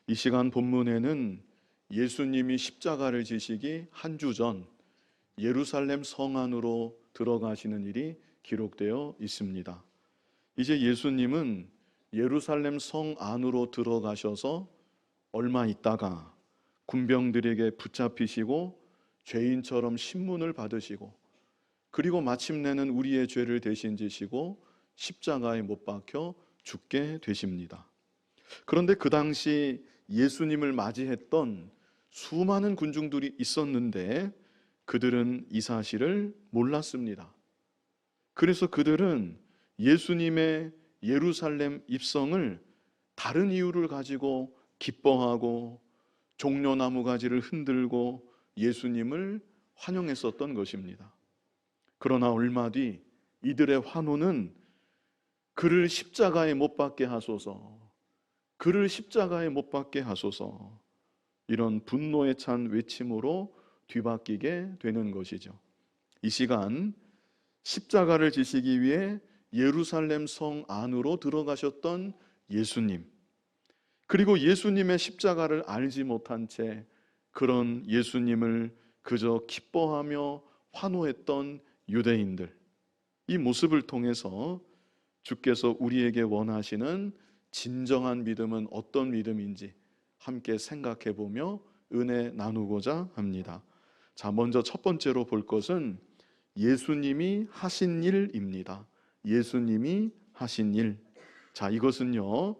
이 시간 본문에는 예수님이 십자가를 지시기 한 주 전 예루살렘 성 안으로 들어가시는 일이 기록되어 있습니다. 이제 예수님은 예루살렘 성 안으로 들어가셔서 얼마 있다가 군병들에게 붙잡히시고 죄인처럼 신문을 받으시고, 그리고 마침내는 우리의 죄를 대신 지시고 십자가에 못 박혀 죽게 되십니다. 그런데 그 당시 예수님을 맞이했던 수많은 군중들이 있었는데 그들은 이 사실을 몰랐습니다. 그래서 그들은 예수님의 예루살렘 입성을 다른 이유를 가지고 기뻐하고 종려나무 가지를 흔들고 예수님을 환영했었던 것입니다. 그러나 얼마 뒤 이들의 환호는 그를 십자가에 못 박게 하소서, 그를 십자가에 못 박게 하소서, 이런 분노에 찬 외침으로 뒤바뀌게 되는 것이죠. 이 시간 십자가를 지시기 위해 예루살렘 성 안으로 들어가셨던 예수님, 그리고 예수님의 십자가를 알지 못한 채 그런 예수님을 그저 기뻐하며 환호했던 유대인들, 이 모습을 통해서 주께서 우리에게 원하시는 진정한 믿음은 어떤 믿음인지 함께 생각해 보며 은혜 나누고자 합니다. 자, 먼저 첫 번째로 볼 것은 예수님이 하신 일입니다. 예수님이 하신 일. 자, 이것은요,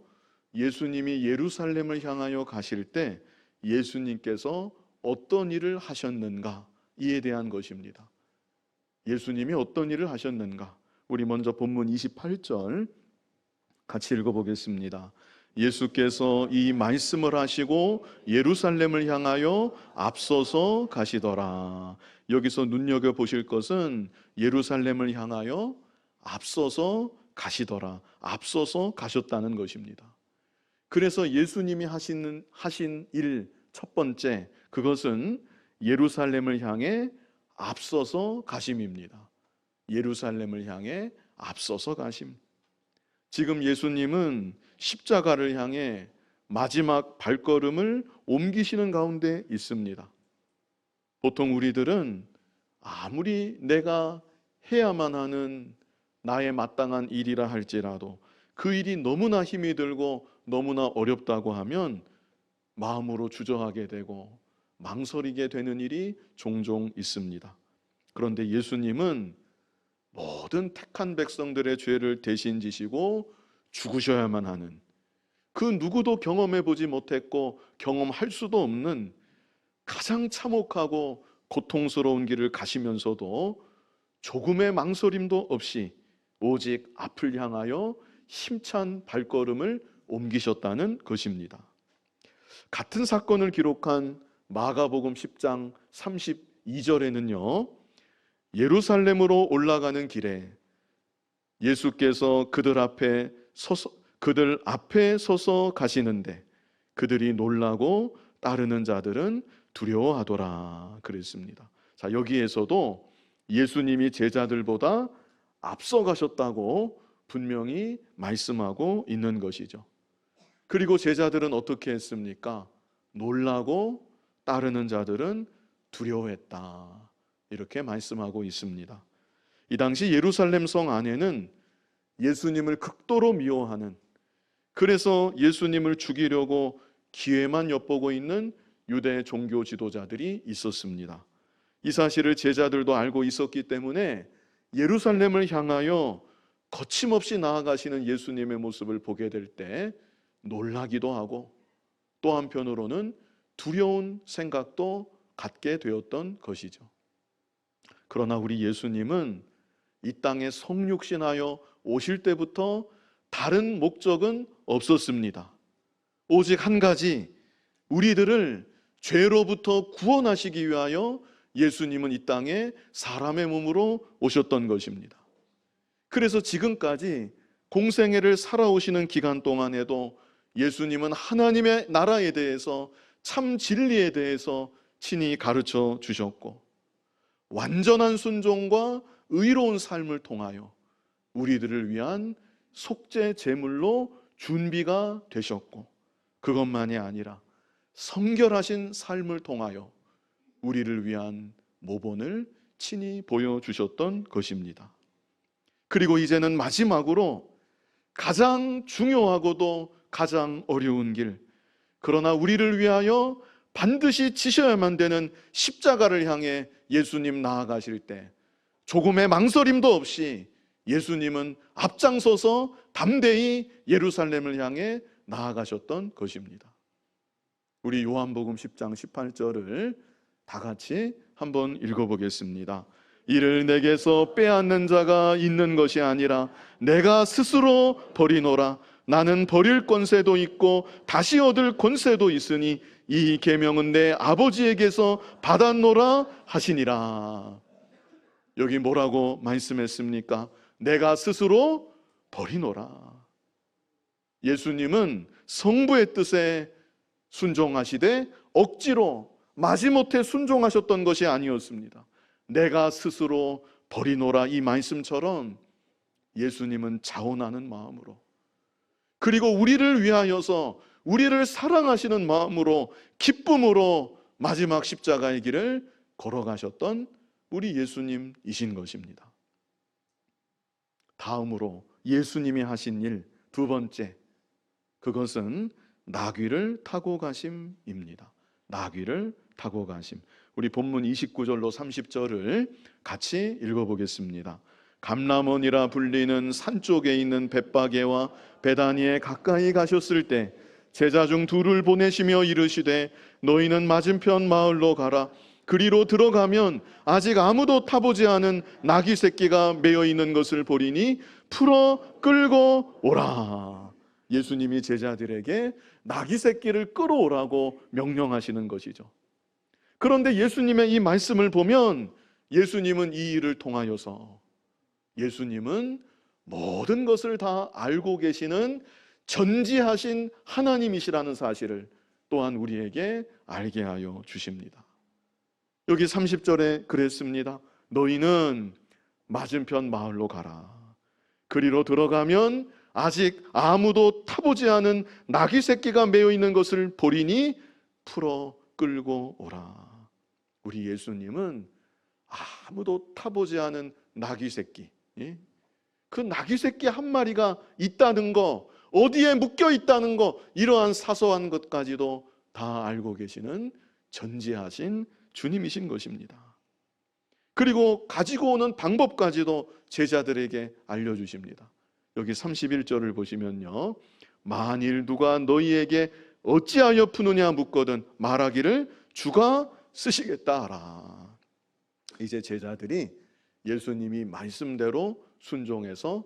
예수님이 예루살렘을 향하여 가실 때 예수님께서 어떤 일을 하셨는가, 이에 대한 것입니다. 예수님이 어떤 일을 하셨는가? 우리 먼저 본문 28절 같이 읽어보겠습니다. 예수께서 이 말씀을 하시고 예루살렘을 향하여 앞서서 가시더라. 여기서 눈여겨보실 것은 예루살렘을 향하여 앞서서 가시더라, 앞서서 가셨다는 것입니다. 그래서 예수님이 하신 일 첫 번째, 그것은 예루살렘을 향해 앞서서 가심입니다. 예루살렘을 향해 앞서서 가심. 지금 예수님은 십자가를 향해 마지막 발걸음을 옮기시는 가운데 있습니다. 보통 우리들은 아무리 내가 해야만 하는 나의 마땅한 일이라 할지라도 그 일이 너무나 힘이 들고 너무나 어렵다고 하면 마음으로 주저하게 되고 망설이게 되는 일이 종종 있습니다. 그런데 예수님은 모든 택한 백성들의 죄를 대신 지시고 죽으셔야만 하는, 그 누구도 경험해 보지 못했고 경험할 수도 없는 가장 참혹하고 고통스러운 길을 가시면서도 조금의 망설임도 없이 오직 앞을 향하여 힘찬 발걸음을 옮기셨다는 것입니다. 같은 사건을 기록한 마가복음 10장 32절에는요, 예루살렘으로 올라가는 길에 예수께서 그들 앞에 서서 가시는데 그들이 놀라고 따르는 자들은 두려워하더라 그랬습니다. 자, 여기에서도 예수님이 제자들보다 앞서 가셨다고 분명히 말씀하고 있는 것이죠. 그리고 제자들은 어떻게 했습니까? 놀라고 따르는 자들은 두려워했다, 이렇게 말씀하고 있습니다. 이 당시 예루살렘 성 안에는 예수님을 극도로 미워하는, 그래서 예수님을 죽이려고 기회만 엿보고 있는 유대 종교 지도자들이 있었습니다. 이 사실을 제자들도 알고 있었기 때문에 예루살렘을 향하여 거침없이 나아가시는 예수님의 모습을 보게 될 때 놀라기도 하고 또 한편으로는 두려운 생각도 갖게 되었던 것이죠. 그러나 우리 예수님은 이 땅에 성육신하여 오실 때부터 다른 목적은 없었습니다. 오직 한 가지, 우리들을 죄로부터 구원하시기 위하여 예수님은 이 땅에 사람의 몸으로 오셨던 것입니다. 그래서 지금까지 공생애를 살아오시는 기간 동안에도 예수님은 하나님의 나라에 대해서, 참 진리에 대해서 친히 가르쳐 주셨고 완전한 순종과 의로운 삶을 통하여 우리들을 위한 속죄 제물로 준비가 되셨고 그것만이 아니라 성결하신 삶을 통하여 우리를 위한 모본을 친히 보여주셨던 것입니다. 그리고 이제는 마지막으로 가장 중요하고도 가장 어려운 길, 그러나 우리를 위하여 반드시 지셔야만 되는 십자가를 향해 예수님 나아가실 때 조금의 망설임도 없이 예수님은 앞장서서 담대히 예루살렘을 향해 나아가셨던 것입니다. 우리 요한복음 10장 18절을 다 같이 한번 읽어보겠습니다. 이를 내게서 빼앗는 자가 있는 것이 아니라 내가 스스로 버리노라. 나는 버릴 권세도 있고 다시 얻을 권세도 있으니 이 계명은 내 아버지에게서 받았노라 하시니라. 여기 뭐라고 말씀했습니까? 내가 스스로 버리노라. 예수님은 성부의 뜻에 순종하시되 억지로 마지못해 순종하셨던 것이 아니었습니다. 내가 스스로 버리노라, 이 말씀처럼 예수님은 자원하는 마음으로, 그리고 우리를 위하여서 우리를 사랑하시는 마음으로 기쁨으로 마지막 십자가의 길을 걸어가셨던 우리 예수님이신 것입니다. 다음으로 예수님이 하신 일 두 번째, 그것은 나귀를 타고 가심입니다. 나귀를 타고 가심. 우리 본문 29절로 30절을 같이 읽어보겠습니다. 감람원이라 불리는 산 쪽에 있는 벳바게와 베다니에 가까이 가셨을 때 제자 중 둘을 보내시며 이르시되 너희는 맞은편 마을로 가라. 그리로 들어가면 아직 아무도 타보지 않은 나귀 새끼가 매어 있는 것을 보리니 풀어 끌고 오라. 예수님이 제자들에게 나귀 새끼를 끌어오라고 명령하시는 것이죠. 그런데 예수님의 이 말씀을 보면 예수님은 이 일을 통하여서 예수님은 모든 것을 다 알고 계시는 전지하신 하나님이시라는 사실을 또한 우리에게 알게 하여 주십니다. 여기 30절에 그랬습니다. 너희는 맞은편 마을로 가라. 그리로 들어가면 아직 아무도 타보지 않은 나귀 새끼가 매어 있는 것을 보리니 풀어 끌고 오라. 우리 예수님은 아무도 타보지 않은 나귀 새끼, 그 나귀 새끼 한 마리가 있다는 거, 어디에 묶여 있다는 거, 이러한 사소한 것까지도 다 알고 계시는 전지하신 주님이신 것입니다. 그리고 가지고 오는 방법까지도 제자들에게 알려주십니다. 여기 31절을 보시면요, 만일 누가 너희에게 어찌하여 푸느냐 묻거든 말하기를 주가 쓰시겠다 하라. 이제 제자들이 예수님이 말씀대로 순종해서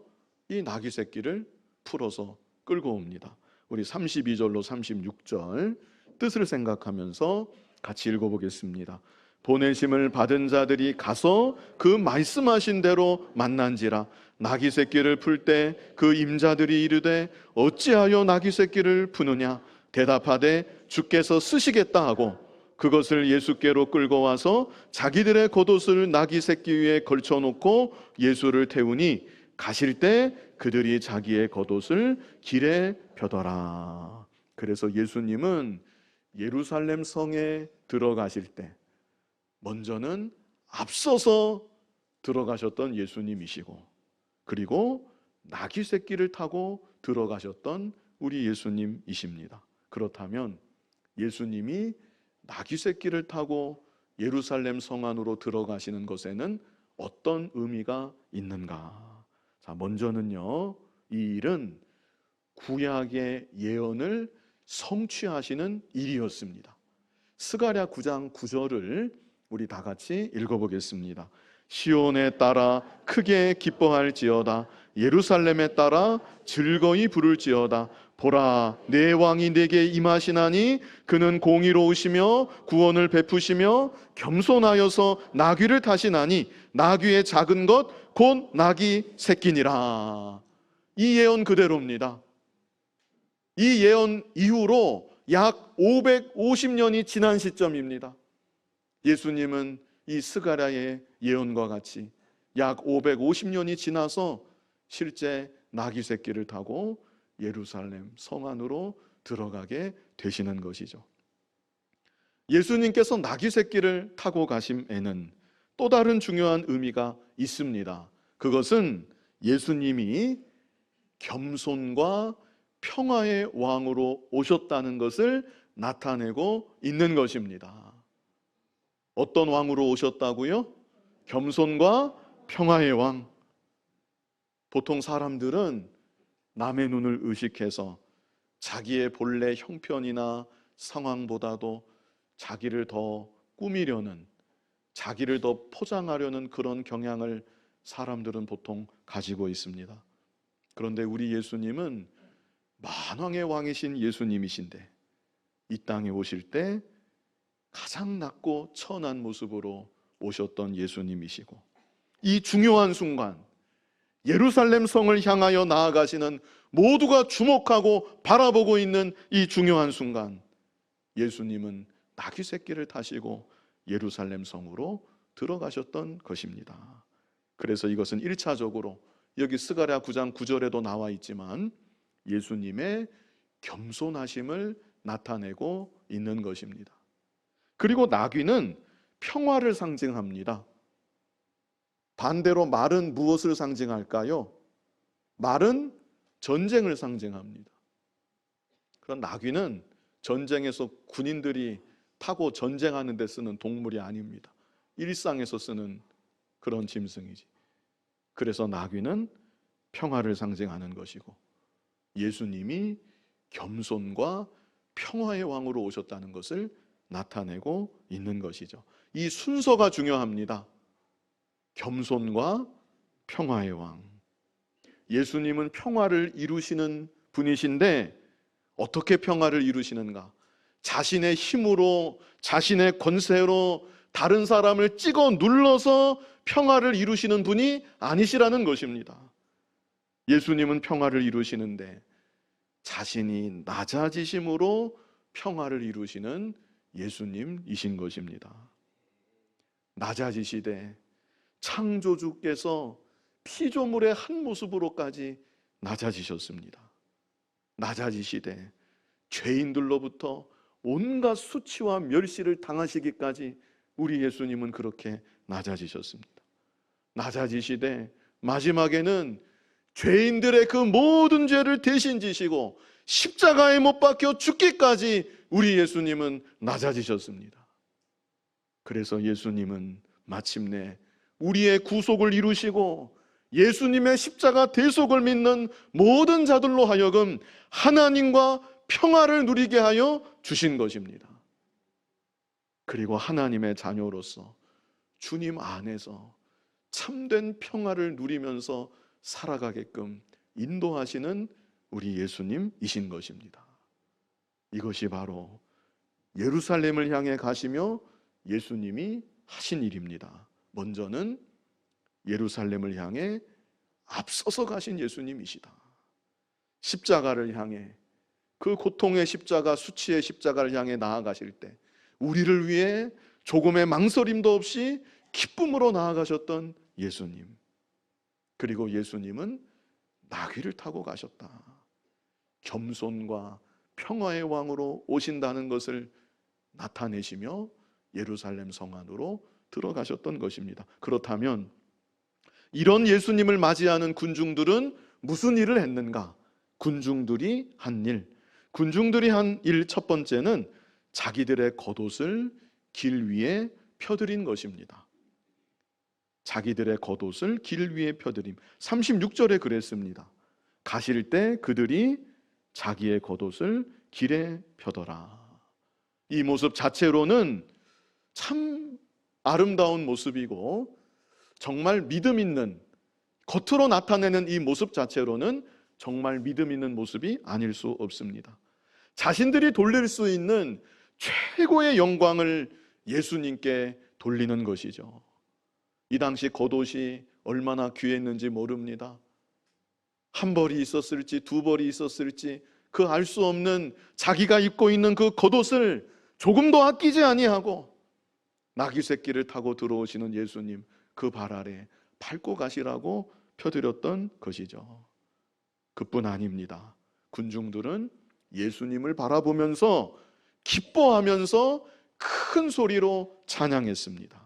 이 나귀 새끼를 풀어서 끌고 옵니다. 우리 32절로 36절 뜻을 생각하면서 같이 읽어보겠습니다. 보내심을 받은 자들이 가서 그 말씀하신 대로 만난지라. 나귀 새끼를 풀 때 그 임자들이 이르되 어찌하여 나귀 새끼를 푸느냐 대답하되 주께서 쓰시겠다 하고 그것을 예수께로 끌고 와서 자기들의 겉옷을 나귀 새끼 위에 걸쳐놓고 예수를 태우니 가실 때 그들이 자기의 겉옷을 길에 펴더라. 그래서 예수님은 예루살렘 성에 들어가실 때 먼저는 앞서서 들어가셨던 예수님이시고, 그리고 나귀 새끼를 타고 들어가셨던 우리 예수님이십니다. 그렇다면 예수님이 나귀 새끼를 타고 예루살렘 성 안으로 들어가시는 것에는 어떤 의미가 있는가? 자, 먼저는요, 이 일은 구약의 예언을 성취하시는 일이었습니다. 스가랴 9장 9절을 우리 다 같이 읽어보겠습니다. 시온에 따라 크게 기뻐할지어다. 예루살렘에 따라 즐거이 부를지어다. 보라, 내 왕이 내게 임하시나니 그는 공의로우시며 구원을 베푸시며 겸손하여서 나귀를 타시나니 나귀의 작은 것 곧 나귀 새끼니라. 이 예언 그대로입니다. 이 예언 이후로 약 550년이 지난 시점입니다. 예수님은 이 스가랴의 예언과 같이 약 550년이 지나서 실제 나귀 새끼를 타고 예루살렘 성 안으로 들어가게 되시는 것이죠. 예수님께서 나귀 새끼를 타고 가심에는 또 다른 중요한 의미가 있습니다. 그것은 예수님이 겸손과 평화의 왕으로 오셨다는 것을 나타내고 있는 것입니다. 어떤 왕으로 오셨다고요? 겸손과 평화의 왕. 보통 사람들은 남의 눈을 의식해서 자기의 본래 형편이나 상황보다도 자기를 더 꾸미려는, 자기를 더 포장하려는 그런 경향을 사람들은 보통 가지고 있습니다. 그런데 우리 예수님은 만왕의 왕이신 예수님이신데 이 땅에 오실 때 가장 낮고 천한 모습으로 오셨던 예수님이시고, 이 중요한 순간 예루살렘 성을 향하여 나아가시는, 모두가 주목하고 바라보고 있는 이 중요한 순간, 예수님은 나귀 새끼를 타시고 예루살렘 성으로 들어가셨던 것입니다. 그래서 이것은 1차적으로 여기 스가랴 9장 9절에도 나와 있지만 예수님의 겸손하심을 나타내고 있는 것입니다. 그리고 나귀는 평화를 상징합니다. 반대로 말은 무엇을 상징할까요? 말은 전쟁을 상징합니다. 그런 나귀는 전쟁에서 군인들이 타고 전쟁하는 데 쓰는 동물이 아닙니다. 일상에서 쓰는 그런 짐승이지. 그래서 나귀는 평화를 상징하는 것이고, 예수님이 겸손과 평화의 왕으로 오셨다는 것을 나타내고 있는 것이죠. 이 순서가 중요합니다. 겸손과 평화의 왕. 예수님은 평화를 이루시는 분이신데 어떻게 평화를 이루시는가? 자신의 힘으로, 자신의 권세로 다른 사람을 찍어 눌러서 평화를 이루시는 분이 아니시라는 것입니다. 예수님은 평화를 이루시는데 자신이 낮아지심으로 평화를 이루시는 예수님이신 것입니다. 낮아지시되 창조주께서 피조물의 한 모습으로까지 낮아지셨습니다. 낮아지시되 죄인들로부터 온갖 수치와 멸시를 당하시기까지 우리 예수님은 그렇게 낮아지셨습니다. 낮아지시되 마지막에는 죄인들의 그 모든 죄를 대신 지시고 십자가에 못 박혀 죽기까지 우리 예수님은 낮아지셨습니다. 그래서 예수님은 마침내 우리의 구속을 이루시고 예수님의 십자가 대속을 믿는 모든 자들로 하여금 하나님과 평화를 누리게 하여 주신 것입니다. 그리고 하나님의 자녀로서 주님 안에서 참된 평화를 누리면서 살아가게끔 인도하시는 우리 예수님이신 것입니다. 이것이 바로 예루살렘을 향해 가시며 예수님이 하신 일입니다. 먼저는 예루살렘을 향해 앞서서 가신 예수님이시다. 십자가를 향해, 그 고통의 십자가, 수치의 십자가를 향해 나아가실 때 우리를 위해 조금의 망설임도 없이 기쁨으로 나아가셨던 예수님. 그리고 예수님은 나귀를 타고 가셨다. 겸손과 평화의 왕으로 오신다는 것을 나타내시며 예루살렘 성 안으로 들어가셨던 것입니다. 그렇다면 이런 예수님을 맞이하는 군중들은 무슨 일을 했는가? 군중들이 한 일 첫 번째는 자기들의 겉옷을 길 위에 펴드린 것입니다. 자기들의 겉옷을 길 위에 펴드림. 36절에 그랬습니다. 가실 때 그들이 자기의 겉옷을 길에 펴더라. 이 모습 자체로는 참 아름다운 모습이고 정말 믿음 있는, 겉으로 나타내는 이 모습 자체로는 정말 믿음 있는 모습이 아닐 수 없습니다. 자신들이 돌릴 수 있는 최고의 영광을 예수님께 돌리는 것이죠. 이 당시 겉옷이 얼마나 귀했는지 모릅니다. 한 벌이 있었을지 두 벌이 있었을지 그 알 수 없는 자기가 입고 있는 그 겉옷을 조금도 아끼지 아니하고 나귀 새끼를 타고 들어오시는 예수님, 그 발 아래 밟고 가시라고 펴드렸던 것이죠. 그뿐 아닙니다. 군중들은 예수님을 바라보면서 기뻐하면서 큰 소리로 찬양했습니다.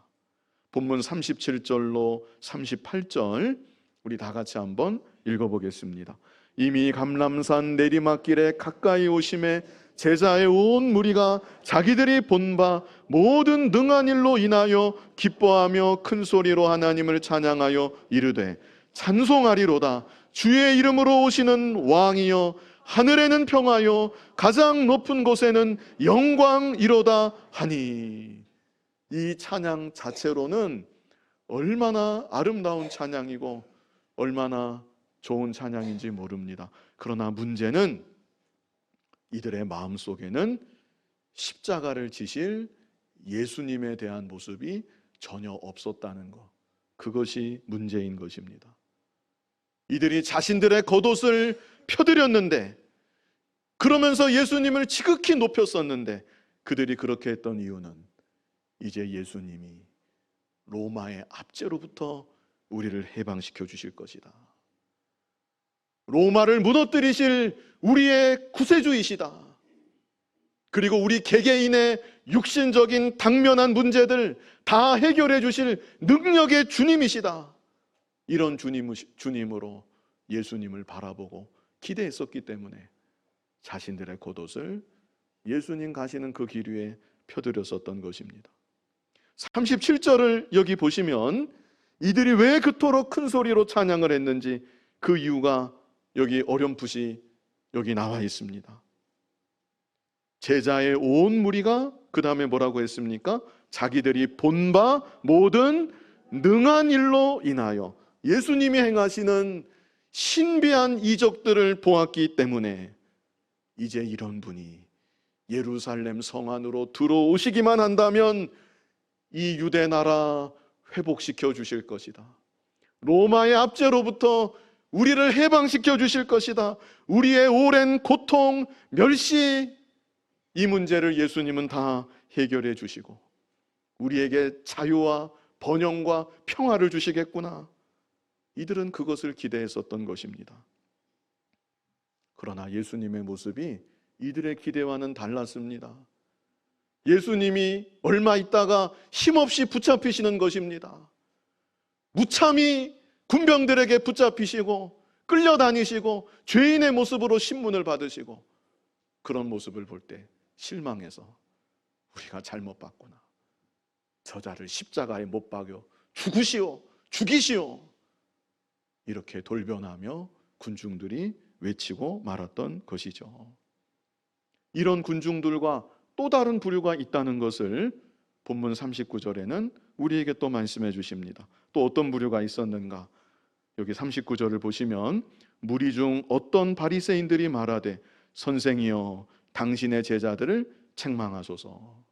본문 37절로 38절 우리 다 같이 한번 읽어보겠습니다. 이미 감람산 내리막길에 가까이 오심에 제자의 온 무리가 자기들이 본 바 모든 능한 일로 인하여 기뻐하며 큰 소리로 하나님을 찬양하여 이르되 찬송하리로다. 주의 이름으로 오시는 왕이여 하늘에는 평화요 가장 높은 곳에는 영광이로다 하니. 이 찬양 자체로는 얼마나 아름다운 찬양이고 얼마나 좋은 찬양인지 모릅니다. 그러나 문제는 이들의 마음속에는 십자가를 지실 예수님에 대한 모습이 전혀 없었다는 것, 그것이 문제인 것입니다. 이들이 자신들의 겉옷을 펴드렸는데, 그러면서 예수님을 지극히 높였었는데, 그들이 그렇게 했던 이유는 이제 예수님이 로마의 압제로부터 우리를 해방시켜 주실 것이다. 로마를 무너뜨리실 우리의 구세주이시다. 그리고 우리 개개인의 육신적인 당면한 문제들 다 해결해 주실 능력의 주님이시다. 이런 주님으로 예수님을 바라보고 기대했었기 때문에 자신들의 겉옷을 예수님 가시는 그 길 위에 펴드렸었던 것입니다. 37절을 여기 보시면 이들이 왜 그토록 큰 소리로 찬양을 했는지 그 이유가 여기 어렴풋이 여기 나와 있습니다. 제자의 온 무리가 그 다음에 뭐라고 했습니까? 자기들이 본 바 모든 능한 일로 인하여 예수님이 행하시는 신비한 이적들을 보았기 때문에 이제 이런 분이 예루살렘 성 안으로 들어오시기만 한다면 이 유대 나라 회복시켜 주실 것이다. 로마의 압제로부터 우리를 해방시켜 주실 것이다. 우리의 오랜 고통, 멸시, 이 문제를 예수님은 다 해결해 주시고 우리에게 자유와 번영과 평화를 주시겠구나. 이들은 그것을 기대했었던 것입니다. 그러나 예수님의 모습이 이들의 기대와는 달랐습니다. 예수님이 얼마 있다가 힘없이 붙잡히시는 것입니다. 무참히 군병들에게 붙잡히시고 끌려다니시고 죄인의 모습으로 신문을 받으시고, 그런 모습을 볼 때 실망해서 우리가 잘못 봤구나. 저자를 십자가에 못 박여 죽으시오, 죽이시오, 이렇게 돌변하며 군중들이 외치고 말았던 것이죠. 이런 군중들과 또 다른 부류가 있다는 것을 본문 39절에는 우리에게 또 말씀해 주십니다. 또 어떤 부류가 있었는가? 여기 39절을 보시면 무리 중 어떤 바리새인들이 말하되 선생이여 당신의 제자들을 책망하소서.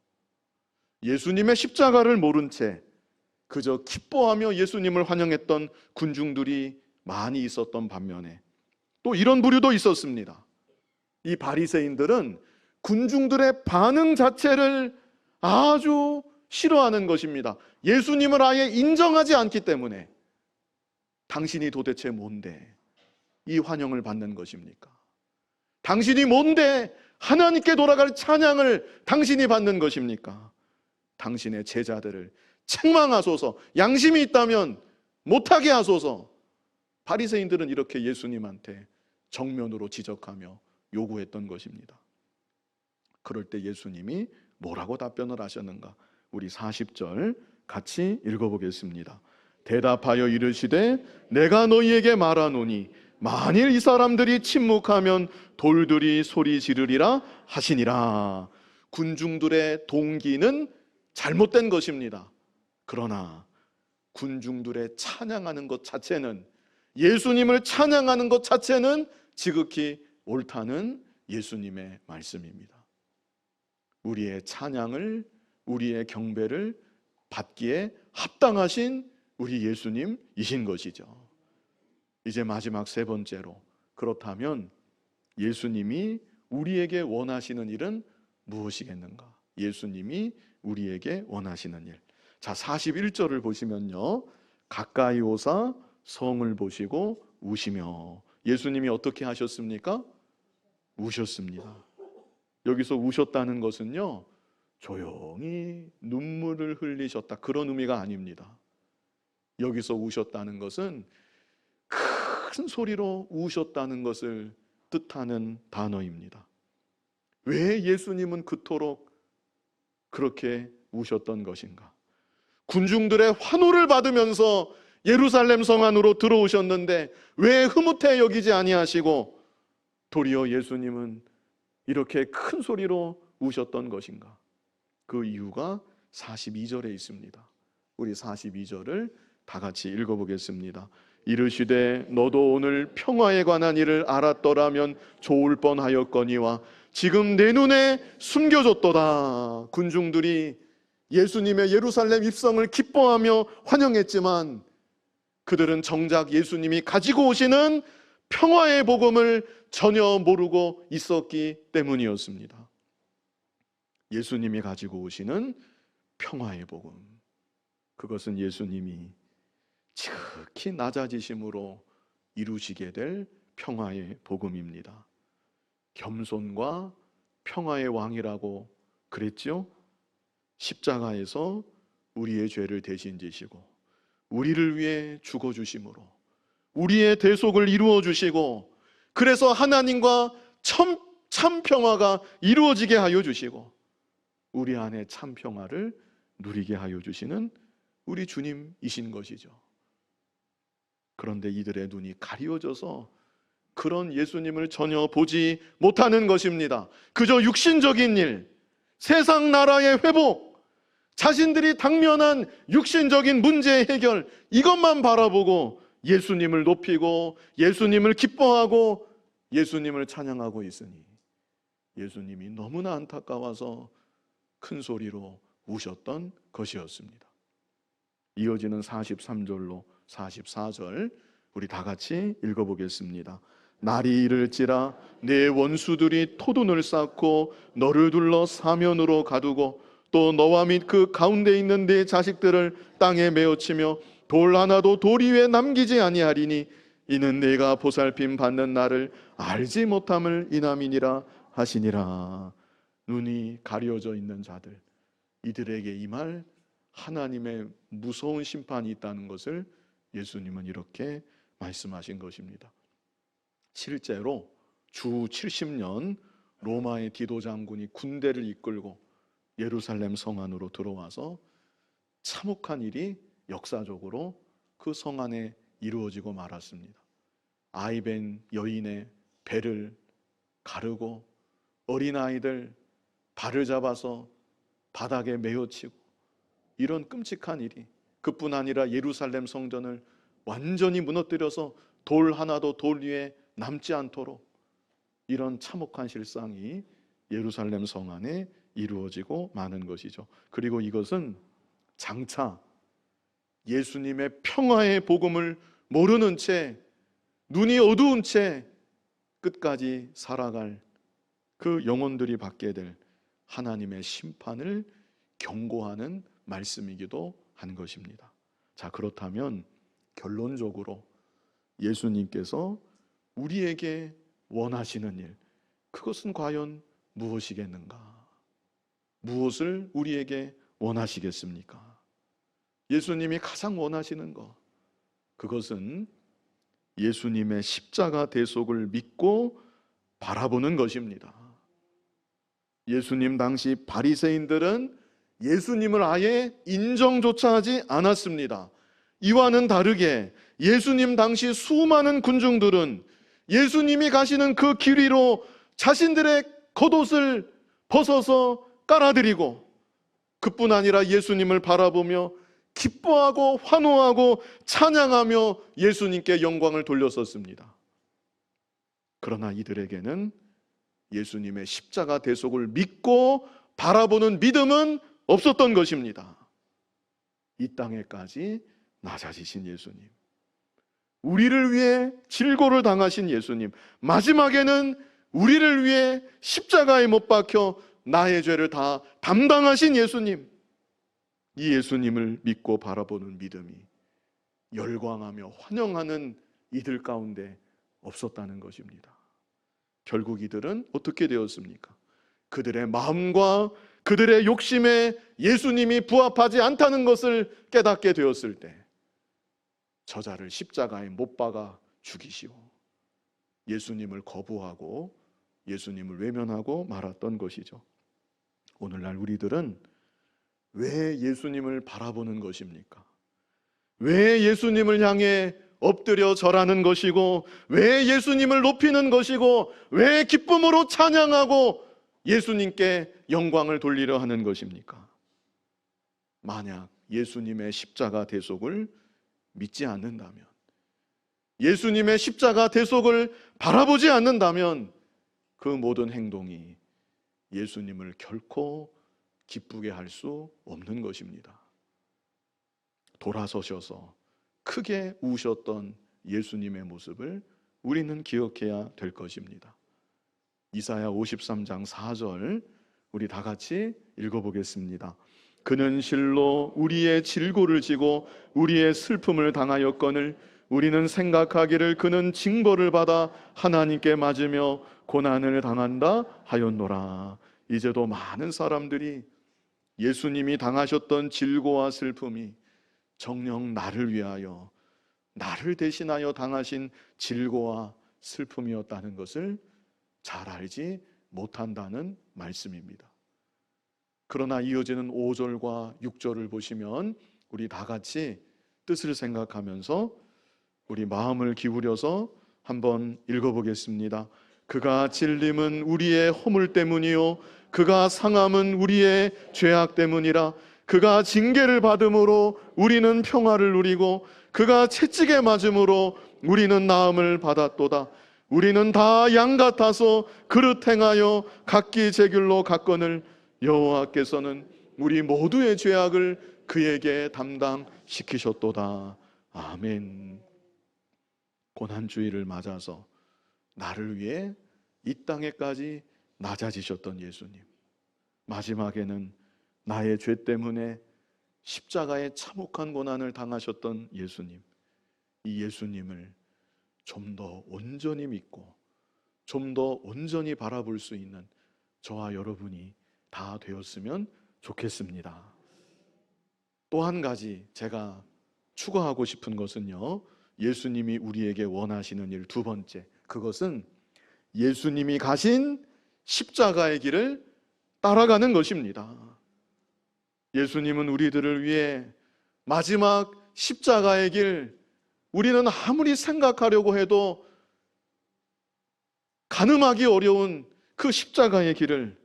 예수님의 십자가를 모른 채 그저 기뻐하며 예수님을 환영했던 군중들이 많이 있었던 반면에 또 이런 부류도 있었습니다. 이 바리새인들은 군중들의 반응 자체를 아주 싫어하는 것입니다. 예수님을 아예 인정하지 않기 때문에 당신이 도대체 뭔데 이 환영을 받는 것입니까? 당신이 뭔데 하나님께 돌아갈 찬양을 당신이 받는 것입니까? 당신의 제자들을 책망하소서, 양심이 있다면 못하게 하소서. 바리새인들은 이렇게 예수님한테 정면으로 지적하며 요구했던 것입니다. 그럴 때 예수님이 뭐라고 답변을 하셨는가? 우리 40절 같이 읽어보겠습니다. 대답하여 이르시되 내가 너희에게 말하노니 만일 이 사람들이 침묵하면 돌들이 소리 지르리라 하시니라. 군중들의 동기는 잘못된 것입니다. 그러나 군중들의 찬양하는 것 자체는, 예수님을 찬양하는 것 자체는 지극히 옳다는 예수님의 말씀입니다. 우리의 찬양을, 우리의 경배를 받기에 합당하신 우리 예수님이신 것이죠. 이제 마지막 세 번째로, 그렇다면 예수님이 우리에게 원하시는 일은 무엇이겠는가? 예수님이 우리에게 원하시는 일. 자, 41절을 보시면요, 가까이 오사 성을 보시고 우시며. 예수님이 어떻게 하셨습니까? 우셨습니다. 여기서 우셨다는 것은요, 조용히 눈물을 흘리셨다, 그런 의미가 아닙니다. 여기서 우셨다는 것은 큰 소리로 우셨다는 것을 뜻하는 단어입니다. 왜 예수님은 그토록 그렇게 우셨던 것인가? 군중들의 환호를 받으면서 예루살렘 성 안으로 들어오셨는데 왜 흐뭇해 여기지 아니하시고 도리어 예수님은 이렇게 큰 소리로 우셨던 것인가? 그 이유가 42절에 있습니다. 우리 42절을 다 같이 읽어보겠습니다. 이르시되 너도 오늘 평화에 관한 일을 알았더라면 좋을 뻔하였거니와 지금 내 눈에 숨겨졌도다. 군중들이 예수님의 예루살렘 입성을 기뻐하며 환영했지만 그들은 정작 예수님이 가지고 오시는 평화의 복음을 전혀 모르고 있었기 때문이었습니다. 예수님이 가지고 오시는 평화의 복음, 그것은 예수님이 지극히 낮아지심으로 이루시게 될 평화의 복음입니다. 겸손과 평화의 왕이라고 그랬죠? 십자가에서 우리의 죄를 대신 지시고 우리를 위해 죽어주심으로 우리의 대속을 이루어 주시고, 그래서 하나님과 참 평화가 이루어지게 하여 주시고 우리 안에 참 평화를 누리게 하여 주시는 우리 주님이신 것이죠. 그런데 이들의 눈이 가리워져서 그런 예수님을 전혀 보지 못하는 것입니다. 그저 육신적인 일, 세상 나라의 회복, 자신들이 당면한 육신적인 문제의 해결, 이것만 바라보고 예수님을 높이고 예수님을 기뻐하고 예수님을 찬양하고 있으니 예수님이 너무나 안타까워서 큰 소리로 우셨던 것이었습니다. 이어지는 43절로 44절 우리 다 같이 읽어보겠습니다. 날이 이를지라 내 원수들이 토둔을 쌓고 너를 둘러 사면으로 가두고 또 너와 및 그 가운데 있는 네 자식들을 땅에 메어치며 돌 하나도 돌 위에 남기지 아니하리니 이는 내가 보살핌 받는 날을 알지 못함을 인함이니라 하시니라. 눈이 가려져 있는 자들, 이들에게 임할 하나님의 무서운 심판이 있다는 것을 예수님은 이렇게 말씀하신 것입니다. 실제로 주 70년 로마의 디도 장군이 군대를 이끌고 예루살렘 성 안으로 들어와서 참혹한 일이 역사적으로 그 성 안에 이루어지고 말았습니다. 아이벤 여인의 배를 가르고 어린아이들 발을 잡아서 바닥에 메어치고 이런 끔찍한 일이, 그뿐 아니라 예루살렘 성전을 완전히 무너뜨려서 돌 하나도 돌 위에 남지 않도록 이런 참혹한 실상이 예루살렘 성 안에 이루어지고 마는 것이죠. 그리고 이것은 장차 예수님의 평화의 복음을 모르는 채 눈이 어두운 채 끝까지 살아갈 그 영혼들이 받게 될 하나님의 심판을 경고하는 말씀이기도 한 것입니다. 자, 그렇다면 결론적으로 예수님께서 우리에게 원하시는 일, 그것은 과연 무엇이겠는가? 무엇을 우리에게 원하시겠습니까? 예수님이 가장 원하시는 것, 그것은 예수님의 십자가 대속을 믿고 바라보는 것입니다. 예수님 당시 바리새인들은 예수님을 아예 인정조차 하지 않았습니다. 이와는 다르게 예수님 당시 수많은 군중들은 예수님이 가시는 그 길 위로 자신들의 겉옷을 벗어서 깔아드리고, 그뿐 아니라 예수님을 바라보며 기뻐하고 환호하고 찬양하며 예수님께 영광을 돌렸었습니다. 그러나 이들에게는 예수님의 십자가 대속을 믿고 바라보는 믿음은 없었던 것입니다. 이 땅에까지 낮아지신 예수님, 우리를 위해 질고를 당하신 예수님, 마지막에는 우리를 위해 십자가에 못 박혀 나의 죄를 다 담당하신 예수님, 이 예수님을 믿고 바라보는 믿음이 열광하며 환영하는 이들 가운데 없었다는 것입니다. 결국 이들은 어떻게 되었습니까? 그들의 마음과 그들의 욕심에 예수님이 부합하지 않다는 것을 깨닫게 되었을 때 저자를 십자가에 못 박아 죽이시오. 예수님을 거부하고 예수님을 외면하고 말았던 것이죠. 오늘날 우리들은 왜 예수님을 바라보는 것입니까? 왜 예수님을 향해 엎드려 절하는 것이고, 왜 예수님을 높이는 것이고, 왜 기쁨으로 찬양하고 예수님께 영광을 돌리려 하는 것입니까? 만약 예수님의 십자가 대속을 믿지 않는다면, 예수님의 십자가 대속을 바라보지 않는다면 그 모든 행동이 예수님을 결코 기쁘게 할 수 없는 것입니다. 돌아서셔서 크게 우셨던 예수님의 모습을 우리는 기억해야 될 것입니다. 이사야 53장 4절 우리 다 같이 읽어보겠습니다. 그는 실로 우리의 질고를 지고 우리의 슬픔을 당하였거늘 우리는 생각하기를 그는 징벌을 받아 하나님께 맞으며 고난을 당한다 하였노라. 이제도 많은 사람들이 예수님이 당하셨던 질고와 슬픔이 정녕 나를 위하여, 나를 대신하여 당하신 질고와 슬픔이었다는 것을 잘 알지 못한다는 말씀입니다. 그러나 이어지는 5절과 6절을 보시면 우리 다 같이 뜻을 생각하면서 우리 마음을 기울여서 한번 읽어보겠습니다. 그가 찔림은 우리의 허물 때문이요 그가 상함은 우리의 죄악 때문이라. 그가 징계를 받음으로 우리는 평화를 누리고 그가 채찍에 맞음으로 우리는 나음을 받았도다. 우리는 다 양 같아서 그릇 행하여 각기 제 길로 갔거늘 여호와께서는 우리 모두의 죄악을 그에게 담당시키셨도다. 아멘. 고난주의를 맞아서 나를 위해 이 땅에까지 낮아지셨던 예수님, 마지막에는 나의 죄 때문에 십자가에 참혹한 고난을 당하셨던 예수님, 이 예수님을 좀 더 온전히 믿고 좀 더 온전히 바라볼 수 있는 저와 여러분이 다 되었으면 좋겠습니다. 또 한 가지 제가 추가하고 싶은 것은요, 예수님이 우리에게 원하시는 일 두 번째, 그것은 예수님이 가신 십자가의 길을 따라가는 것입니다. 예수님은 우리들을 위해 마지막 십자가의 길, 우리는 아무리 생각하려고 해도 가늠하기 어려운 그 십자가의 길을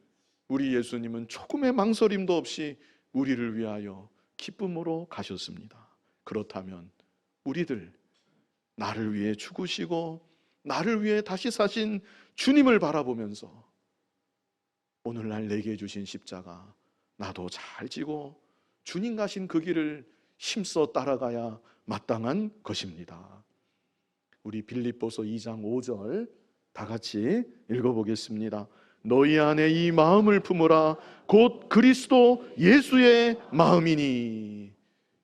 우리 예수님은 조금의 망설임도 없이 우리를 위하여 기쁨으로 가셨습니다. 그렇다면 우리들, 나를 위해 죽으시고 나를 위해 다시 사신 주님을 바라보면서 오늘날 내게 주신 십자가 나도 잘 지고 주님 가신 그 길을 힘써 따라가야 마땅한 것입니다. 우리 빌립보서 2장 5절 다 같이 읽어보겠습니다. 너희 안에 이 마음을 품으라. 곧 그리스도 예수의 마음이니.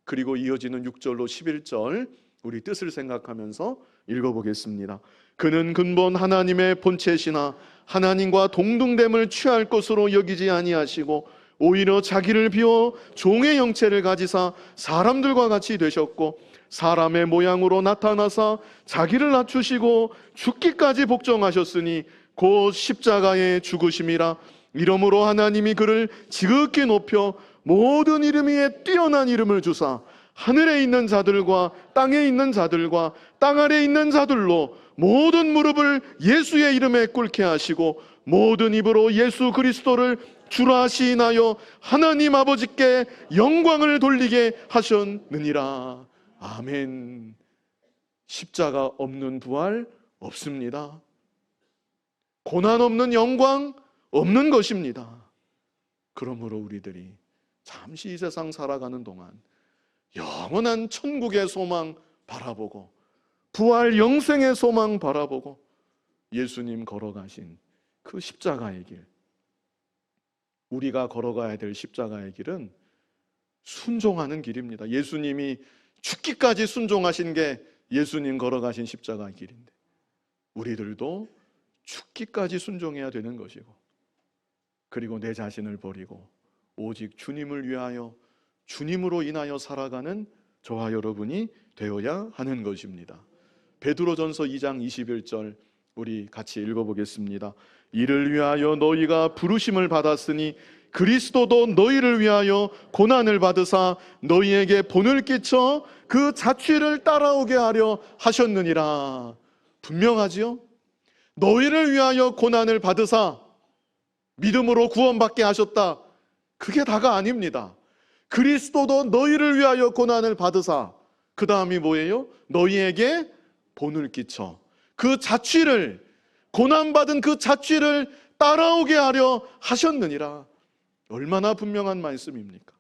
그리고 이어지는 6절로 11절 우리 뜻을 생각하면서 읽어보겠습니다. 그는 근본 하나님의 본체시나 하나님과 동등됨을 취할 것으로 여기지 아니하시고 오히려 자기를 비워 종의 형체를 가지사 사람들과 같이 되셨고 사람의 모양으로 나타나사 자기를 낮추시고 죽기까지 복종하셨으니 곧 십자가의 죽으심이라. 이러므로 하나님이 그를 지극히 높여 모든 이름 위에 뛰어난 이름을 주사 하늘에 있는 자들과 땅에 있는 자들과 땅 아래에 있는 자들로 모든 무릎을 예수의 이름에 꿇게 하시고 모든 입으로 예수 그리스도를 주라 시인하여 하나님 아버지께 영광을 돌리게 하셨느니라. 아멘. 십자가 없는 부활 없습니다. 고난 없는 영광 없는 것입니다. 그러므로 우리들이 잠시 이 세상 살아가는 동안 영원한 천국의 소망 바라보고 부활 영생의 소망 바라보고 예수님 걸어가신 그 십자가의 길, 우리가 걸어가야 될 십자가의 길은 순종하는 길입니다. 예수님이 죽기까지 순종하신 게 예수님 걸어가신 십자가의 길인데 우리들도 죽기까지 순종해야 되는 것이고, 그리고 내 자신을 버리고 오직 주님을 위하여, 주님으로 인하여 살아가는 저와 여러분이 되어야 하는 것입니다. 베드로전서 2장 21절 우리 같이 읽어보겠습니다. 이를 위하여 너희가 부르심을 받았으니 그리스도도 너희를 위하여 고난을 받으사 너희에게 본을 끼쳐 그 자취를 따라오게 하려 하셨느니라. 분명하지요? 너희를 위하여 고난을 받으사 믿음으로 구원받게 하셨다. 그게 다가 아닙니다. 그리스도도 너희를 위하여 고난을 받으사, 그 다음이 뭐예요? 너희에게 본을 끼쳐 그 자취를, 고난받은 그 자취를 따라오게 하려 하셨느니라. 얼마나 분명한 말씀입니까?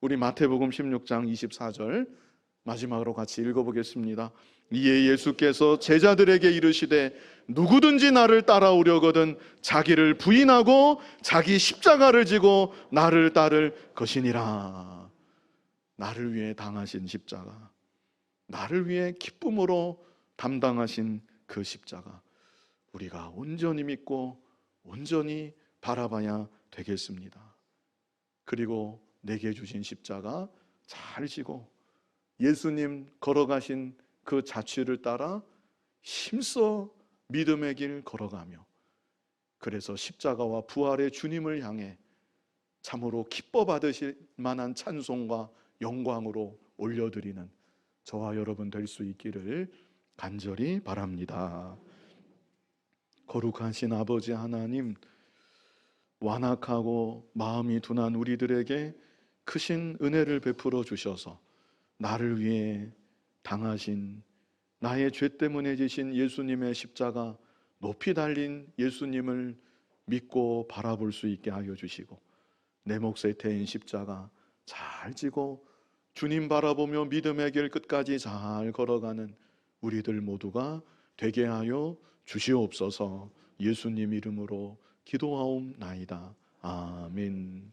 우리 마태복음 16장 24절 마지막으로 같이 읽어보겠습니다. 이에 예수께서 제자들에게 이르시되 누구든지 나를 따라오려거든 자기를 부인하고 자기 십자가를 지고 나를 따를 것이니라. 나를 위해 당하신 십자가, 나를 위해 기쁨으로 담당하신 그 십자가, 우리가 온전히 믿고 온전히 바라봐야 되겠습니다. 그리고 내게 주신 십자가 잘 지고 예수님 걸어가신 그 자취를 따라 힘써 믿음의 길 걸어가며, 그래서 십자가와 부활의 주님을 향해 참으로 기뻐 받으실 만한 찬송과 영광으로 올려드리는 저와 여러분 될 수 있기를 간절히 바랍니다. 거룩하신 아버지 하나님, 완악하고 마음이 둔한 우리들에게 크신 은혜를 베풀어 주셔서 나를 위해 당하신, 나의 죄 때문에 지신 예수님의 십자가, 높이 달린 예수님을 믿고 바라볼 수 있게 하여 주시고, 내 몫에 태인 십자가 잘 지고 주님 바라보며 믿음의 길 끝까지 잘 걸어가는 우리들 모두가 되게 하여 주시옵소서. 예수님 이름으로 기도하옵나이다. 아멘.